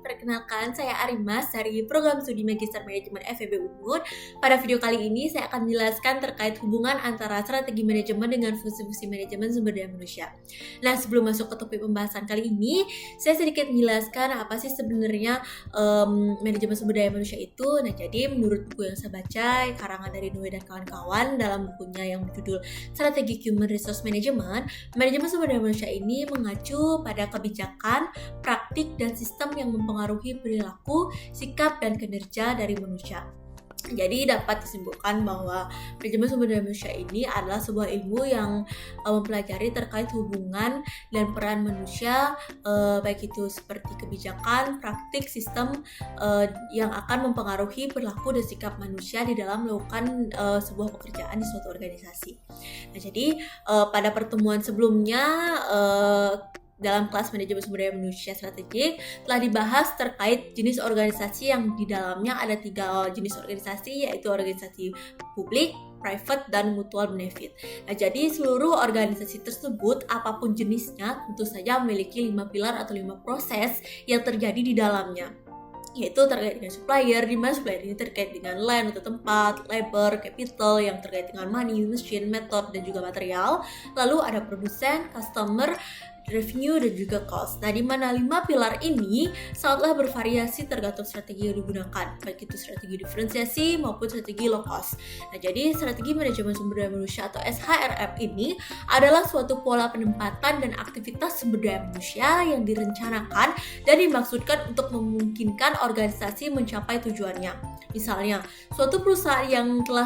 perkenalkan saya Arimas dari Program Studi Magister Manajemen FEB Unmul. Pada video kali ini saya akan menjelaskan terkait hubungan antara strategi manajemen dengan fungsi-fungsi manajemen sumber daya manusia. Nah, sebelum masuk ke topik pembahasan kali ini, saya sedikit menjelaskan apa sih sebenarnya manajemen sumber daya manusia itu. Nah, jadi menurut buku yang saya baca, karangan dari Noe dan kawan-kawan dalam bukunya yang berjudul Strategi Human Resource Management, manajemen sumber daya manusia ini mengacu pada kebijakan, praktik, dan sistem yang mempengaruhi perilaku, sikap, dan kinerja dari manusia. Jadi dapat disimpulkan bahwa manajemen sumber daya manusia ini adalah sebuah ilmu yang mempelajari terkait hubungan dan peran manusia, baik itu seperti kebijakan, praktik, sistem yang akan mempengaruhi perilaku dan sikap manusia di dalam melakukan sebuah pekerjaan di suatu organisasi. Nah, jadi pada pertemuan sebelumnya dalam kelas manajemen sumber daya manusia strategik telah dibahas terkait jenis organisasi yang di dalamnya ada 3 jenis organisasi, yaitu organisasi publik, private, dan mutual benefit. Nah, jadi seluruh organisasi tersebut apapun jenisnya tentu saja memiliki 5 pilar atau 5 proses yang terjadi di dalamnya, yaitu terkait dengan supplier, di mana supplier ini terkait dengan land atau tempat, labor, capital yang terkait dengan money, machine, method, dan juga material. Lalu ada produsen, customer, revenue, dan juga cost. Nah, di mana 5 pilar ini sangatlah bervariasi tergantung strategi yang digunakan, baik itu strategi diferensiasi maupun strategi low cost. Nah, jadi strategi manajemen sumber daya manusia atau SHRM ini adalah suatu pola penempatan dan aktivitas sumber daya manusia yang direncanakan dan dimaksudkan untuk memungkinkan organisasi mencapai tujuannya. Misalnya, suatu perusahaan yang telah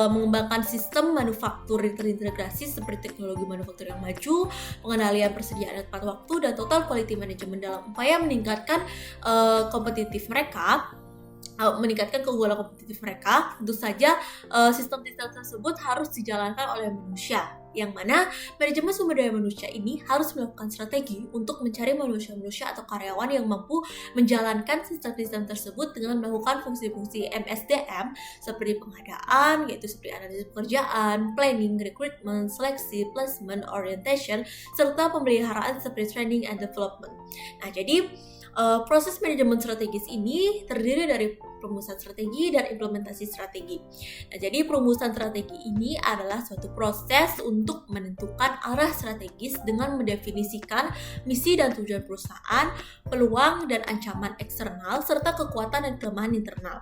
mengembangkan sistem manufaktur terintegrasi seperti teknologi manufaktur yang maju, pengendalian persediaan tepat waktu, dan total quality management dalam upaya meningkatkan meningkatkan keunggulan kompetitif mereka. Tentu saja sistem-sistem tersebut harus dijalankan oleh manusia, yang mana manajemen sumber daya manusia ini harus melakukan strategi untuk mencari manusia-manusia atau karyawan yang mampu menjalankan sistem-sistem tersebut dengan melakukan fungsi-fungsi MSDM seperti pengadaan, yaitu seperti analisis pekerjaan, planning, recruitment, seleksi, placement, orientation, serta pemeliharaan seperti training and development. Nah, jadi proses manajemen strategis ini terdiri dari perumusan strategi dan implementasi strategi. Nah, jadi perumusan strategi ini adalah suatu proses untuk menentukan arah strategis dengan mendefinisikan misi dan tujuan perusahaan, peluang dan ancaman eksternal, serta kekuatan dan kelemahan internal.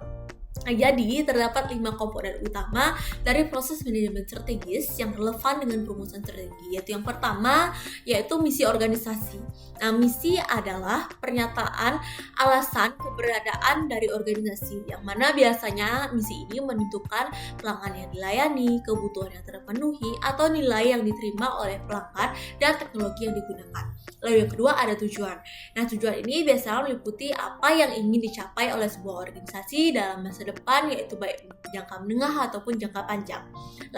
Nah, jadi terdapat 5 komponen utama dari proses manajemen strategis yang relevan dengan perumusan strategi, yaitu yang pertama yaitu misi organisasi. Nah, misi adalah pernyataan alasan keberadaan dari organisasi, yang mana biasanya misi ini menentukan pelanggan yang dilayani, kebutuhan yang terpenuhi, atau nilai yang diterima oleh pelanggan dan teknologi yang digunakan. Lalu yang kedua ada tujuan. Nah, tujuan ini biasanya meliputi apa yang ingin dicapai oleh sebuah organisasi dalam masa depan, yaitu baik jangka menengah ataupun jangka panjang.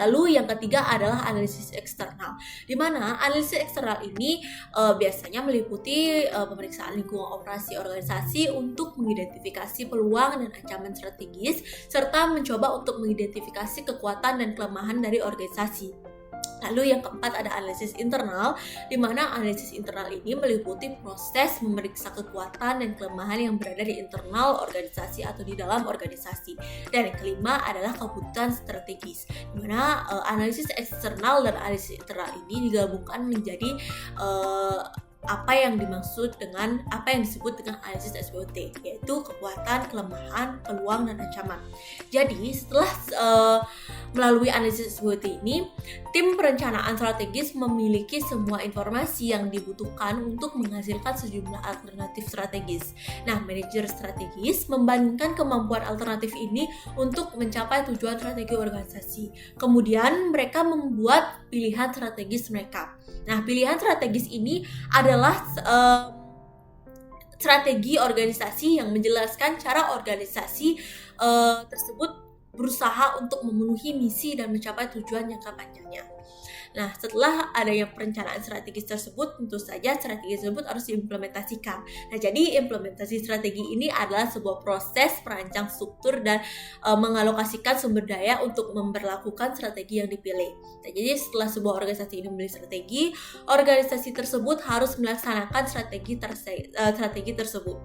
Lalu yang ketiga adalah analisis eksternal, di mana analisis eksternal ini biasanya meliputi pemeriksaan lingkungan operasi organisasi untuk mengidentifikasi peluang dan ancaman strategis, serta mencoba untuk mengidentifikasi kekuatan dan kelemahan dari organisasi. Lalu yang keempat ada analisis internal, di mana analisis internal ini meliputi proses memeriksa kekuatan dan kelemahan yang berada di internal organisasi atau di dalam organisasi. Dan yang kelima adalah kebutuhan strategis, di mana analisis eksternal dan analisis internal ini digabungkan menjadi apa yang dimaksud dengan apa yang disebut dengan analisis SWOT, yaitu kekuatan, kelemahan, peluang, dan ancaman. Jadi setelah melalui analisis SWOT ini, tim perencanaan strategis memiliki semua informasi yang dibutuhkan untuk menghasilkan sejumlah alternatif strategis. Nah, manajer strategis membandingkan kemampuan alternatif ini untuk mencapai tujuan strategi organisasi. Kemudian mereka membuat pilihan strategis mereka. Nah, pilihan strategis ini adalah strategi organisasi yang menjelaskan cara organisasi tersebut berusaha untuk memenuhi misi dan mencapai tujuan jangka panjangnya. Nah, setelah adanya perencanaan strategis tersebut, tentu saja strategi tersebut harus diimplementasikan. Nah, jadi implementasi strategi ini adalah sebuah proses perancang struktur dan mengalokasikan sumber daya untuk memberlakukan strategi yang dipilih. Nah, jadi setelah sebuah organisasi ini memilih strategi, organisasi tersebut harus melaksanakan strategi tersebut.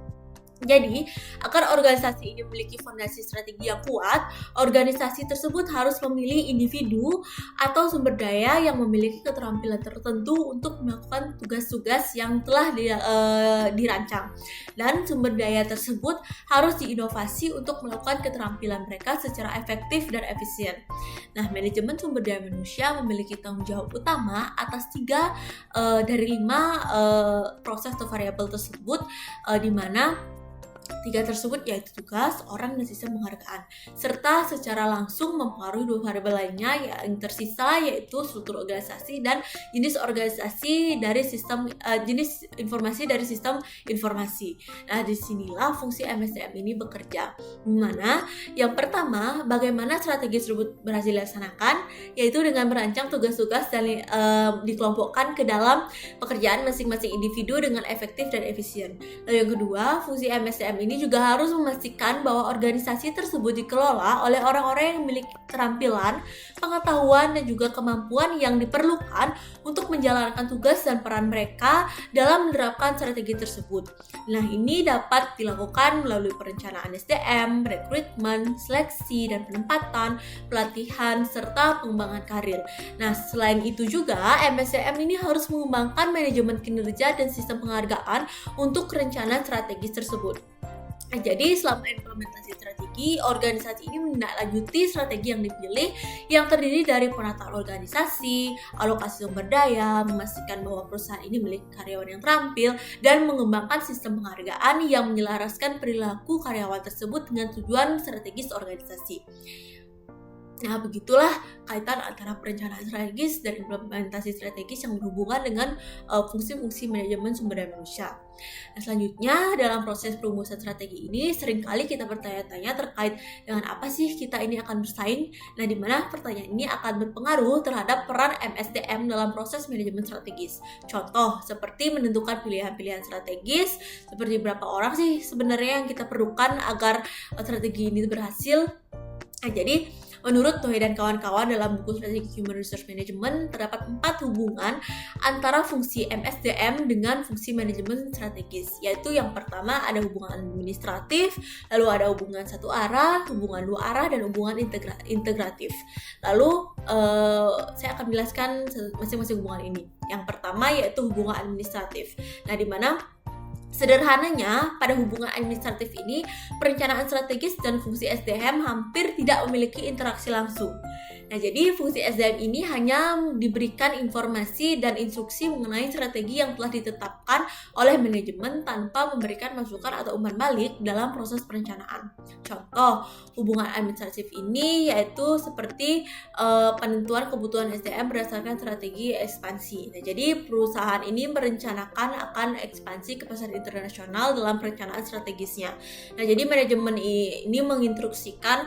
Jadi, agar organisasi ini memiliki fondasi strategi yang kuat, organisasi tersebut harus memilih individu atau sumber daya yang memiliki keterampilan tertentu untuk melakukan tugas-tugas yang telah dirancang. Dan sumber daya tersebut harus diinovasi untuk melakukan keterampilan mereka secara efektif dan efisien. Nah, manajemen sumber daya manusia memiliki tanggung jawab utama atas 3 dari 5 proses atau variabel tersebut, di mana 3 tersebut yaitu tugas, orang, dan sistem penghargaan, serta secara langsung mempengaruhi 2 variabel lainnya yang tersisa yaitu struktur organisasi dan jenis organisasi dari jenis informasi dari sistem informasi. Nah, disinilah fungsi MSDM ini bekerja. Dimana yang pertama, bagaimana strategi tersebut berhasil dilaksanakan, yaitu dengan merancang tugas-tugas dan dikelompokkan ke dalam pekerjaan masing-masing individu dengan efektif dan efisien. Lalu yang kedua, fungsi MSDM ini juga harus memastikan bahwa organisasi tersebut dikelola oleh orang-orang yang memiliki keterampilan, pengetahuan, dan juga kemampuan yang diperlukan untuk menjalankan tugas dan peran mereka dalam menerapkan strategi tersebut. Nah, ini dapat dilakukan melalui perencanaan SDM, rekrutmen, seleksi, dan penempatan, pelatihan, serta pengembangan karir. Nah, selain itu juga, MSDM ini harus mengembangkan manajemen kinerja dan sistem penghargaan untuk rencana strategis tersebut. Jadi selama implementasi strategi, organisasi ini menindaklanjuti strategi yang dipilih yang terdiri dari penataan organisasi, alokasi sumber daya, memastikan bahwa perusahaan ini memiliki karyawan yang terampil, dan mengembangkan sistem penghargaan yang menyelaraskan perilaku karyawan tersebut dengan tujuan strategis organisasi. Nah, begitulah kaitan antara perencanaan strategis dan implementasi strategis yang berhubungan dengan fungsi-fungsi manajemen sumber daya manusia. Nah, selanjutnya dalam proses perumusan strategi ini seringkali kita bertanya-tanya terkait dengan apa sih kita ini akan bersaing. Nah, di mana pertanyaan ini akan berpengaruh terhadap peran MSDM dalam proses manajemen strategis. Contoh, seperti menentukan pilihan-pilihan strategis, seperti berapa orang sih sebenarnya yang kita perlukan agar strategi ini berhasil. Nah, jadi menurut Tohe dan kawan-kawan dalam buku Strategic Human Resource Management, terdapat 4 hubungan antara fungsi MSDM dengan fungsi manajemen strategis, yaitu yang pertama ada hubungan administratif, lalu ada hubungan satu arah, hubungan 2 arah, dan hubungan integratif. Lalu saya akan menjelaskan masing-masing hubungan ini. Yang pertama yaitu hubungan administratif. Nah, di mana sederhananya, pada hubungan administratif ini, perencanaan strategis dan fungsi SDM hampir tidak memiliki interaksi langsung. Nah, jadi fungsi SDM ini hanya diberikan informasi dan instruksi mengenai strategi yang telah ditetapkan oleh manajemen tanpa memberikan masukan atau umpan balik dalam proses perencanaan. Contoh, hubungan administratif ini yaitu seperti penentuan kebutuhan SDM berdasarkan strategi ekspansi. Nah, jadi perusahaan ini merencanakan akan ekspansi ke pasar internasional dalam perencanaan strategisnya. Nah, jadi manajemen ini menginstruksikan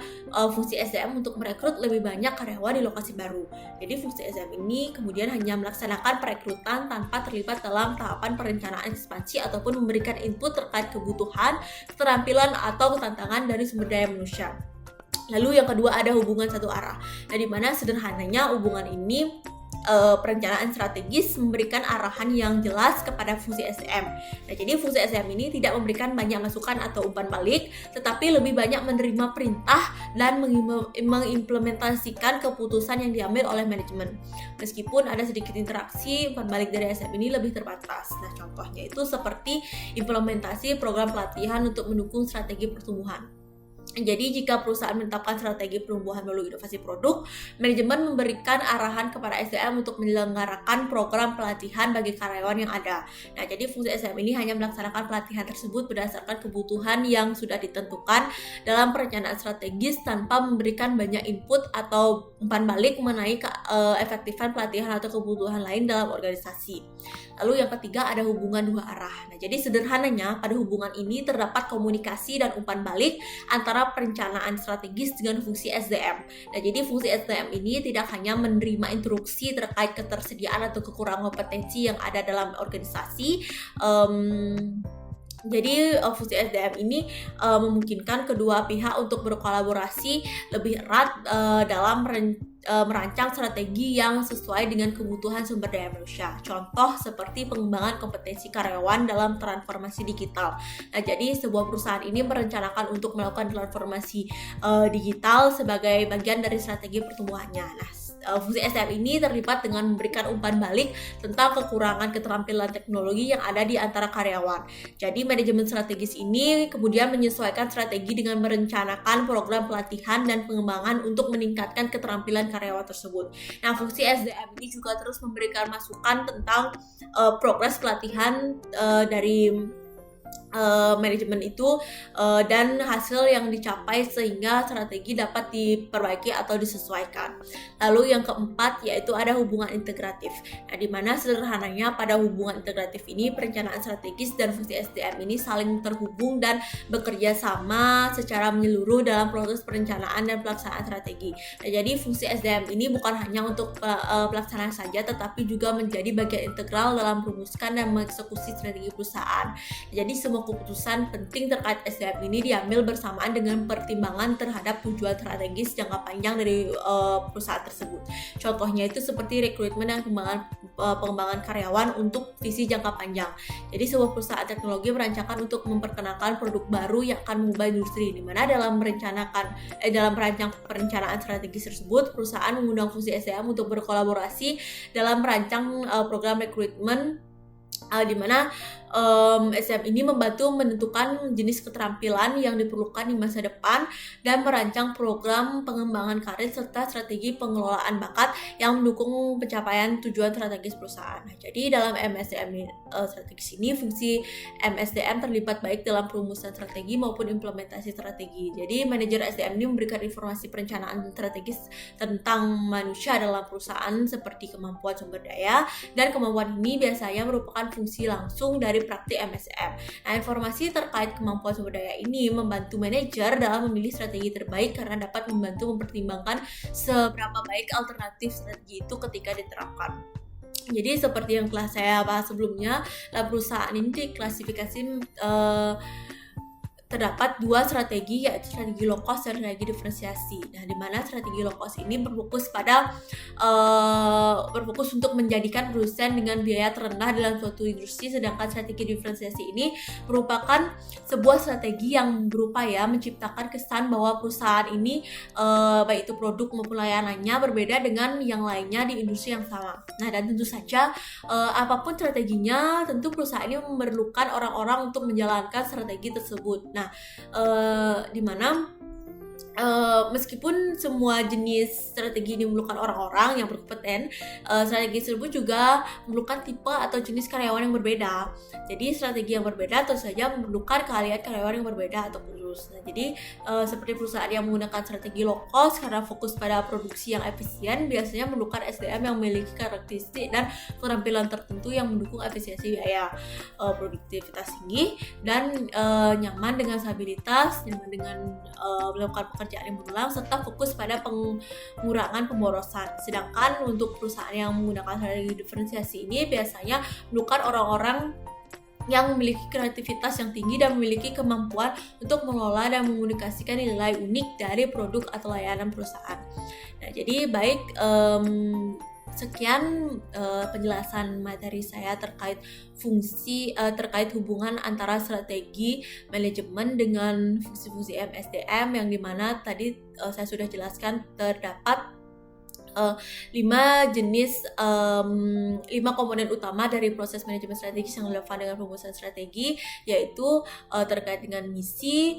fungsi SDM untuk merekrut lebih banyak karyawan di lokasi baru. Jadi fungsi SDM ini kemudian hanya melaksanakan perekrutan tanpa terlibat dalam tahapan perencanaan ekspansi ataupun memberikan input terkait kebutuhan, keterampilan, atau tantangan dari sumber daya manusia. Lalu yang kedua ada hubungan satu arah. Nah, di mana sederhananya hubungan ini perencanaan strategis memberikan arahan yang jelas kepada fungsi SDM. Nah, jadi fungsi SDM ini tidak memberikan banyak masukan atau umpan balik, tetapi lebih banyak menerima perintah dan mengimplementasikan keputusan yang diambil oleh manajemen. Meskipun ada sedikit interaksi, umpan balik dari SDM ini lebih terbatas. Nah, contohnya itu seperti implementasi program pelatihan untuk mendukung strategi pertumbuhan. Jadi jika perusahaan menetapkan strategi pertumbuhan melalui inovasi produk, manajemen memberikan arahan kepada SDM untuk menyelenggarakan program pelatihan bagi karyawan yang ada. Nah, jadi fungsi SDM ini hanya melaksanakan pelatihan tersebut berdasarkan kebutuhan yang sudah ditentukan dalam perencanaan strategis tanpa memberikan banyak input atau umpan balik mengenai keefektifan pelatihan atau kebutuhan lain dalam organisasi. Lalu yang ketiga ada hubungan 2 arah. Nah, jadi sederhananya pada hubungan ini terdapat komunikasi dan umpan balik antara perencanaan strategis dengan fungsi SDM. Nah, jadi fungsi SDM ini tidak hanya menerima instruksi terkait ketersediaan atau kekurangan kompetensi yang ada dalam organisasi, Jadi fungsi SDM ini memungkinkan kedua pihak untuk berkolaborasi lebih erat dalam merancang strategi yang sesuai dengan kebutuhan sumber daya manusia. Contoh seperti pengembangan kompetensi karyawan dalam transformasi digital. Nah, jadi sebuah perusahaan ini merencanakan untuk melakukan transformasi digital sebagai bagian dari strategi pertumbuhannya. Nah, fungsi SDM ini terlibat dengan memberikan umpan balik tentang kekurangan keterampilan teknologi yang ada di antara karyawan. Jadi manajemen strategis ini kemudian menyesuaikan strategi dengan merencanakan program pelatihan dan pengembangan untuk meningkatkan keterampilan karyawan tersebut. Nah, fungsi SDM ini juga terus memberikan masukan tentang progres pelatihan dari manajemen itu dan hasil yang dicapai sehingga strategi dapat diperbaiki atau disesuaikan. Lalu yang keempat yaitu ada hubungan integratif. Nah, di mana sederhananya pada hubungan integratif ini perencanaan strategis dan fungsi SDM ini saling terhubung dan bekerja sama secara menyeluruh dalam proses perencanaan dan pelaksanaan strategi. Nah, jadi fungsi SDM ini bukan hanya untuk pelaksanaan saja tetapi juga menjadi bagian integral dalam merumuskan dan mengeksekusi strategi perusahaan. Jadi semua keputusan penting terkait SDM ini diambil bersamaan dengan pertimbangan terhadap tujuan strategis jangka panjang dari perusahaan tersebut. Contohnya itu seperti rekrutmen dan pengembangan karyawan untuk visi jangka panjang. Jadi sebuah perusahaan teknologi merancangkan untuk memperkenalkan produk baru yang akan mengubah industri, di mana dalam merancang perencanaan strategis tersebut, perusahaan mengundang fungsi SDM untuk berkolaborasi dalam merancang program rekrutmen di mana SDM ini membantu menentukan jenis keterampilan yang diperlukan di masa depan dan merancang program pengembangan karir serta strategi pengelolaan bakat yang mendukung pencapaian tujuan strategis perusahaan. Nah, jadi dalam MSDM strategis ini fungsi MSDM terlibat baik dalam perumusan strategi maupun implementasi strategi. Jadi manajer SDM ini memberikan informasi perencanaan strategis tentang manusia dalam perusahaan seperti kemampuan sumber daya, dan kemampuan ini biasanya merupakan fungsi langsung dari praktik MSDM. Nah, informasi terkait kemampuan sumber daya ini membantu manajer dalam memilih strategi terbaik karena dapat membantu mempertimbangkan seberapa baik alternatif strategi itu ketika diterapkan. Jadi seperti yang telah saya bahas sebelumnya, perusahaan ini diklasifikasi terdapat dua strategi, yaitu strategi low cost dan strategi diferensiasi. Nah, di mana strategi low cost ini berfokus untuk menjadikan produsen dengan biaya terendah dalam suatu industri, sedangkan strategi diferensiasi ini merupakan sebuah strategi yang berupaya menciptakan kesan bahwa perusahaan ini baik itu produk maupun layanannya berbeda dengan yang lainnya di industri yang sama. Nah, dan tentu saja apapun strateginya, tentu perusahaan ini memerlukan orang-orang untuk menjalankan strategi tersebut. Nah, di mana meskipun semua jenis strategi ini memerlukan orang-orang yang berkompeten, strategi tersebut juga memerlukan tipe atau jenis karyawan yang berbeda. Jadi strategi yang berbeda tentu saja memerlukan keahlian karyawan yang berbeda atau khusus. Nah, jadi seperti perusahaan yang menggunakan strategi low cost karena fokus pada produksi yang efisien, biasanya memerlukan SDM yang memiliki karakteristik dan keterampilan tertentu yang mendukung efisiensi biaya, produktivitas tinggi, dan nyaman dengan stabilitas, nyaman dengan melakukan pekerjaan yang berulang, serta fokus pada pengurangan pemborosan. Sedangkan untuk perusahaan yang menggunakan strategi diferensiasi ini biasanya memerlukan orang-orang yang memiliki kreativitas yang tinggi dan memiliki kemampuan untuk mengelola dan mengkomunikasikan nilai unik dari produk atau layanan perusahaan. Nah, jadi baik, sekian penjelasan materi saya terkait terkait hubungan antara strategi manajemen dengan fungsi-fungsi MSDM, yang dimana tadi saya sudah jelaskan terdapat 5 komponen utama dari proses manajemen strategis yang relevan dengan perumusan strategi, yaitu terkait dengan misi,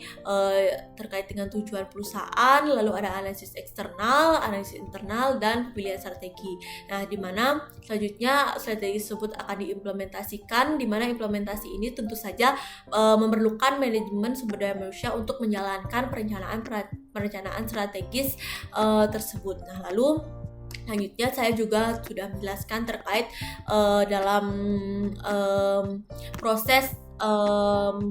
terkait dengan tujuan perusahaan, lalu ada analisis eksternal, analisis internal, dan pemilihan strategi. Nah, di mana selanjutnya strategi tersebut akan diimplementasikan, di mana implementasi ini tentu saja memerlukan manajemen sumber daya manusia untuk menjalankan perencanaan strategis tersebut. Nah, lalu selanjutnya saya juga sudah menjelaskan terkait dalam proses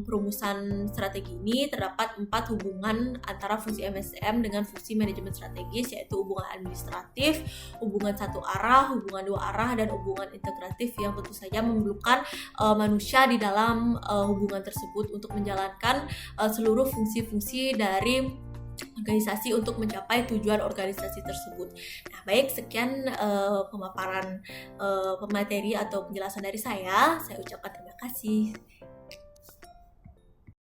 perumusan strategi ini terdapat 4 hubungan antara fungsi MSM dengan fungsi manajemen strategis, yaitu hubungan administratif, hubungan satu arah, hubungan dua arah, dan hubungan integratif yang tentu saja memerlukan manusia di dalam hubungan tersebut untuk menjalankan seluruh fungsi-fungsi dari organisasi untuk mencapai tujuan organisasi tersebut. Nah, baik, sekian pemaparan pemateri atau penjelasan dari saya. Saya ucapkan terima kasih.